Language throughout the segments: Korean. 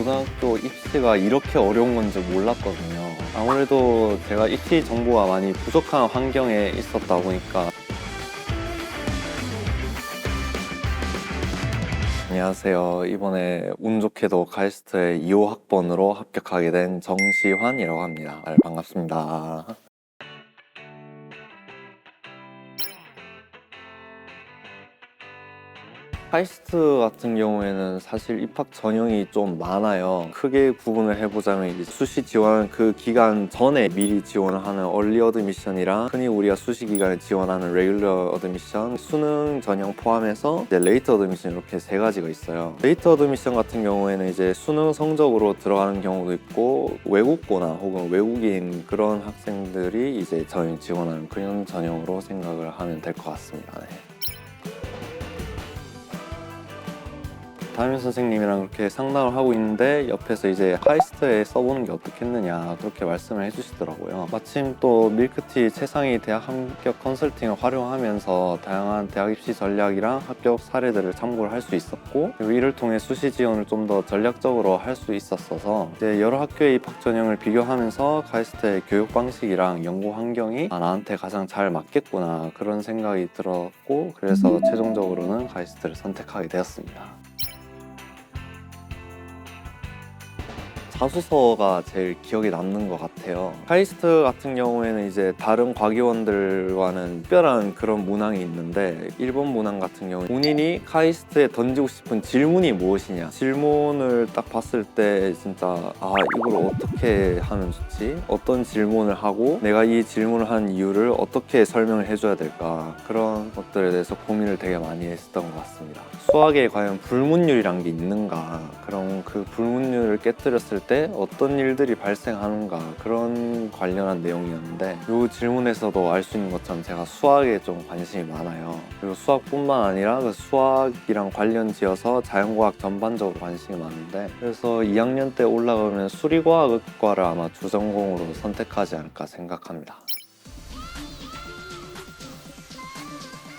고등학교 입시가 이렇게 어려운 건지 몰랐거든요. 아무래도 제가 입시 정보가 많이 부족한 환경에 있었다 보니까. 안녕하세요. 이번에 운 좋게도 카이스트의 2호 학번으로 합격하게 된 정시환이라고 합니다. 반갑습니다. 카이스트 같은 경우에는 사실 입학 전형이 좀 많아요. 크게 구분을 해보자면 이제 수시 지원 그 기간 전에 미리 지원을 하는 얼리 어드미션이랑 흔히 우리가 수시 기간에 지원하는 레귤러 어드미션, 수능 전형 포함해서 이제 레이트 어드미션 이렇게 세 가지가 있어요. 레이트 어드미션 같은 경우에는 이제 수능 성적으로 들어가는 경우도 있고 외국고나 혹은 외국인 그런 학생들이 이제 저희 지원하는 그런 전형으로 생각을 하면 될 것 같습니다. 네. 담임 선생님이랑 그렇게 상담을 하고 있는데 옆에서 이제 카이스트에 써보는 게 어떻겠느냐 그렇게 말씀을 해주시더라고요. 마침 또 밀크티 최상위 대학 합격 컨설팅을 활용하면서 다양한 대학 입시 전략이랑 합격 사례들을 참고를 할 수 있었고, 그리고 이를 통해 수시 지원을 좀 더 전략적으로 할 수 있었어서 이제 여러 학교의 입학 전형을 비교하면서 카이스트의 교육 방식이랑 연구 환경이 나한테 가장 잘 맞겠구나 그런 생각이 들었고, 그래서 최종적으로는 카이스트를 선택하게 되었습니다. 자소서가 제일 기억에 남는 것 같아요. 카이스트 같은 경우에는 이제 다른 과기원들과는 특별한 그런 문항이 있는데, 일본 문항 같은 경우 본인이 카이스트에 던지고 싶은 질문이 무엇이냐, 질문을 딱 봤을 때 진짜 이걸 어떻게 하면 좋지? 어떤 질문을 하고 내가 이 질문을 한 이유를 어떻게 설명을 해줘야 될까, 그런 것들에 대해서 고민을 되게 많이 했었던 것 같습니다. 수학에 과연 불문율이란 게 있는가, 그런 그 불문율을 깨뜨렸을 때 어떤 일들이 발생하는가, 그런 관련한 내용이었는데, 이 질문에서도 알 수 있는 것처럼 제가 수학에 좀 관심이 많아요. 그리고 수학뿐만 아니라 그 수학이랑 관련 지어서 자연과학 전반적으로 관심이 많은데, 그래서 2학년 때 올라가면 수리과학과를 아마 주전공으로 선택하지 않을까 생각합니다.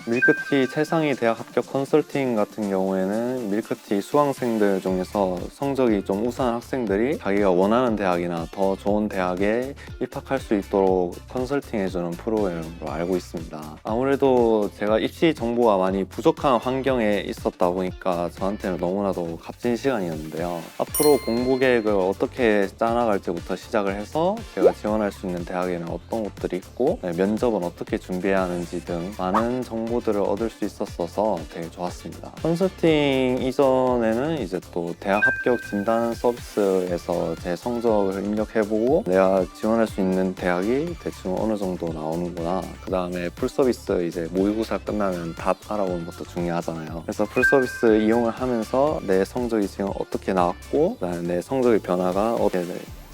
밀크티 최상위 대학 합격 컨설팅 같은 경우에는 밀크티 수강생들 중에서 성적이 좀 우수한 학생들이 자기가 원하는 대학이나 더 좋은 대학에 입학할 수 있도록 컨설팅해주는 프로그램으로 알고 있습니다. 아무래도 제가 입시 정보가 많이 부족한 환경에 있었다 보니까 저한테는 너무나도 값진 시간이었는데요. 앞으로 공부 계획을 어떻게 짜나갈지부터 시작을 해서 제가 지원할 수 있는 대학에는 어떤 곳들이 있고 면접은 어떻게 준비해야 하는지 등 많은 정보들을 얻을 수 있었어서 되게 좋았습니다. 컨설팅 이전에는 이제 또 대학 합격 진단 서비스에서 제 성적을 입력해보고 내가 지원할 수 있는 대학이 대충 어느 정도 나오는구나, 그 다음에 풀서비스 이제 모의고사 끝나면 답 알아보는 것도 중요하잖아요. 그래서 풀서비스 이용을 하면서 내 성적이 지금 어떻게 나왔고, 그다음에 내 성적의 변화가 어떻게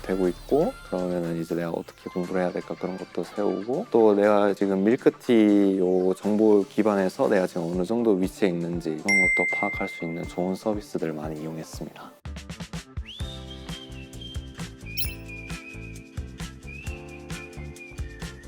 되고 있고, 그러면은 이제 내가 어떻게 공부를 해야 될까, 그런 것도 세우고, 또 내가 지금 밀크티 요 정보 기반에서 내가 지금 어느 정도 위치에 있는지 그런 것도 파악할 수 있는 좋은 서비스들 많이 이용했습니다.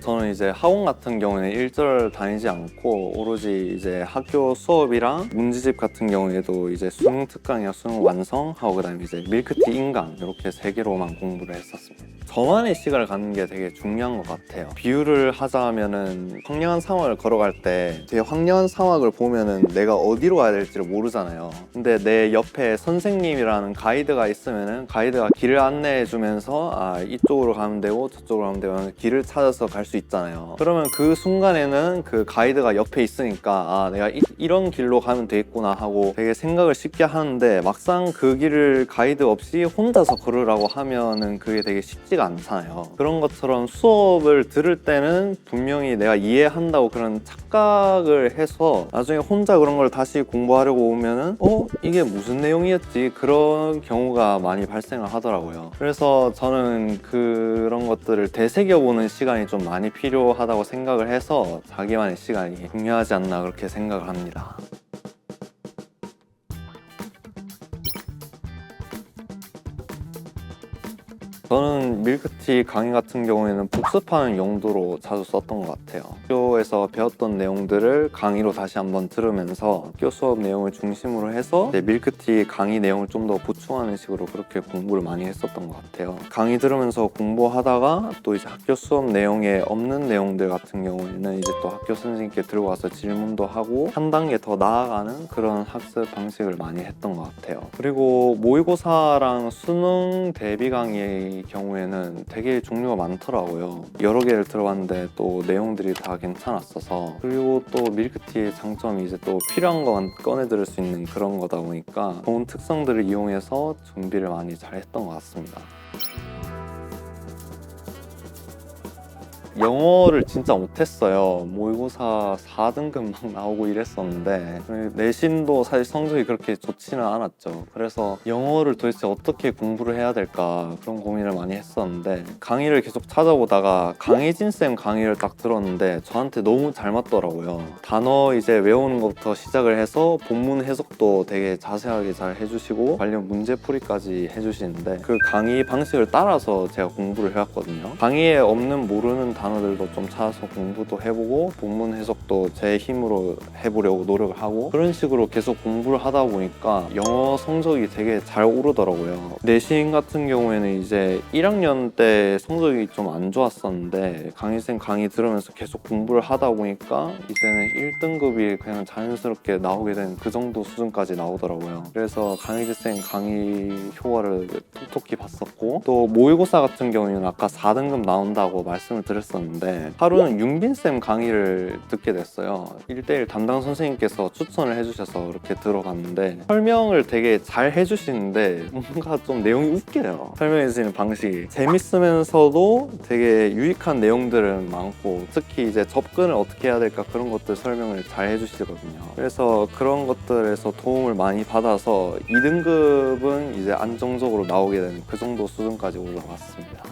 저는 이제 학원 같은 경우에는 일절 다니지 않고 오로지 이제 학교 수업이랑 문제집 같은 경우에도 이제 수능 특강이나 수능 완성하고, 그다음에 이제 밀크티 인강 이렇게 세 개로만 공부를 했었습니다. 저만의 시간을 갖는 게 되게 중요한 것 같아요. 비유를 하자면은 황량한 사막을 걸어갈 때 되게 황량한 사막을 보면은 내가 어디로 가야 될지를 모르잖아요. 근데 내 옆에 선생님이라는 가이드가 있으면은 가이드가 길을 안내해 주면서 이쪽으로 가면 되고 저쪽으로 가면 되고 길을 찾아서 갈 수 있잖아요. 그러면 그 순간에는 그 가이드가 옆에 있으니까 내가 이런 길로 가면 되겠구나 하고 되게 생각을 쉽게 하는데, 막상 그 길을 가이드 없이 혼자서 걸으라고 하면은 그게 되게 쉽지가 않잖아요. 그런 것처럼 수업을 들을 때는 분명히 내가 이해한다고 그런 착각을 해서 나중에 혼자 그런 걸 다시 공부하려고 오면은 이게 무슨 내용이었지, 그런 경우가 많이 발생을 하더라고요. 그래서 저는 그런 것들을 되새겨보는 시간이 좀 많이 필요하다고 생각을 해서 자기만의 시간이 중요하지 않나 그렇게 생각을 합니다. 저는 밀크티 강의 같은 경우에는 복습하는 용도로 자주 썼던 것 같아요. 학교에서 배웠던 내용들을 강의로 다시 한번 들으면서 학교 수업 내용을 중심으로 해서 밀크티 강의 내용을 좀 더 보충하는 식으로 그렇게 공부를 많이 했었던 것 같아요. 강의 들으면서 공부하다가 또 이제 학교 수업 내용에 없는 내용들 같은 경우에는 이제 또 학교 선생님께 들고 와서 질문도 하고 한 단계 더 나아가는 그런 학습 방식을 많이 했던 것 같아요. 그리고 모의고사랑 수능 대비 강의의 경우에는 되게 종류가 많더라고요. 여러 개를 들어봤는데 또 내용들이 다 괜찮았어서, 그리고 또 밀크티의 장점이 이제 또 필요한 것만 꺼내 들을 수 있는 그런 거다 보니까 좋은 특성들을 이용해서 준비를 많이 잘 했던 것 같습니다. 영어를 진짜 못했어요. 모의고사 4등급 막 나오고 이랬었는데 내신도 사실 성적이 그렇게 좋지는 않았죠. 그래서 영어를 도대체 어떻게 공부를 해야 될까 그런 고민을 많이 했었는데, 강의를 계속 찾아보다가 강혜진 쌤 강의를 딱 들었는데 저한테 너무 잘 맞더라고요. 단어 이제 외우는 것부터 시작을 해서 본문 해석도 되게 자세하게 잘 해주시고 관련 문제풀이까지 해주시는데, 그 강의 방식을 따라서 제가 공부를 해왔거든요. 강의에 없는 모르는 단어들도 좀 찾아서 공부도 해보고 본문 해석도 제 힘으로 해보려고 노력을 하고, 그런 식으로 계속 공부를 하다 보니까 영어 성적이 되게 잘 오르더라고요. 내신 같은 경우에는 이제 1학년 때 성적이 좀 안 좋았었는데 강희쌤 강의 들으면서 계속 공부를 하다 보니까 이제는 1등급이 그냥 자연스럽게 나오게 된 그 정도 수준까지 나오더라고요. 그래서 강희쌤 강의 효과를 톡톡히 봤었고, 또 모의고사 같은 경우에는 아까 4등급 나온다고 말씀을 드렸었는데 하루는 윤빈쌤 강의를 듣게 됐어요. 1대1 담당 선생님께서 추천을 해주셔서 이렇게 들어갔는데 설명을 되게 잘 해주시는데 뭔가 좀 내용이 웃겨요. 설명해 주시는 방식이 재밌으면서도 되게 유익한 내용들은 많고, 특히 이제 접근을 어떻게 해야 될까 그런 것들 설명을 잘 해주시거든요. 그래서 그런 것들에서 도움을 많이 받아서 2등급은 이제 안정적으로 나오게 된 그 정도 수준까지 올라갔습니다.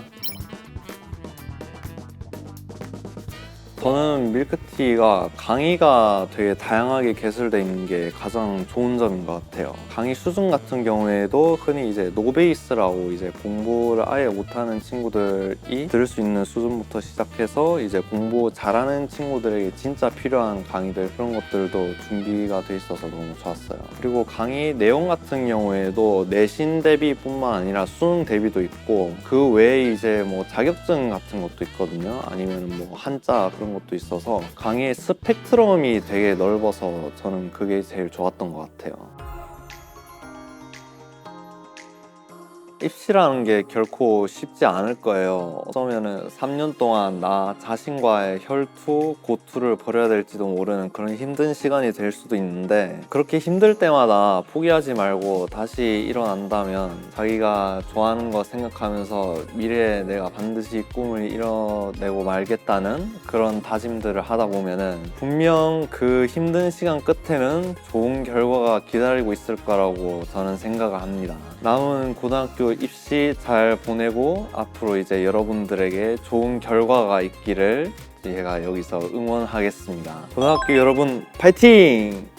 저는 밀크티가 강의가 되게 다양하게 개설되어 있는 게 가장 좋은 점인 것 같아요. 강의 수준 같은 경우에도 흔히 이제 노베이스라고 이제 공부를 아예 못하는 친구들이 들을 수 있는 수준부터 시작해서 이제 공부 잘하는 친구들에게 진짜 필요한 강의들, 그런 것들도 준비가 돼 있어서 너무 좋았어요. 그리고 강의 내용 같은 경우에도 내신 대비뿐만 아니라 수능 대비도 있고, 그 외에 이제 뭐 자격증 같은 것도 있거든요. 아니면 뭐 한자 그런 것도 있어서 강의의 스펙트럼이 되게 넓어서 저는 그게 제일 좋았던 것 같아요. 입시라는 게 결코 쉽지 않을 거예요. 어쩌면은 3년 동안 나 자신과의 혈투, 고투를 벌여야 될지도 모르는 그런 힘든 시간이 될 수도 있는데, 그렇게 힘들 때마다 포기하지 말고 다시 일어난다면 자기가 좋아하는 거 생각하면서 미래에 내가 반드시 꿈을 이뤄내고 말겠다는 그런 다짐들을 하다 보면은 분명 그 힘든 시간 끝에는 좋은 결과가 기다리고 있을 거라고 저는 생각을 합니다. 남은 고등학교 입시 잘 보내고 앞으로 이제 여러분들에게 좋은 결과가 있기를 제가 여기서 응원하겠습니다. 고등학교 여러분 파이팅!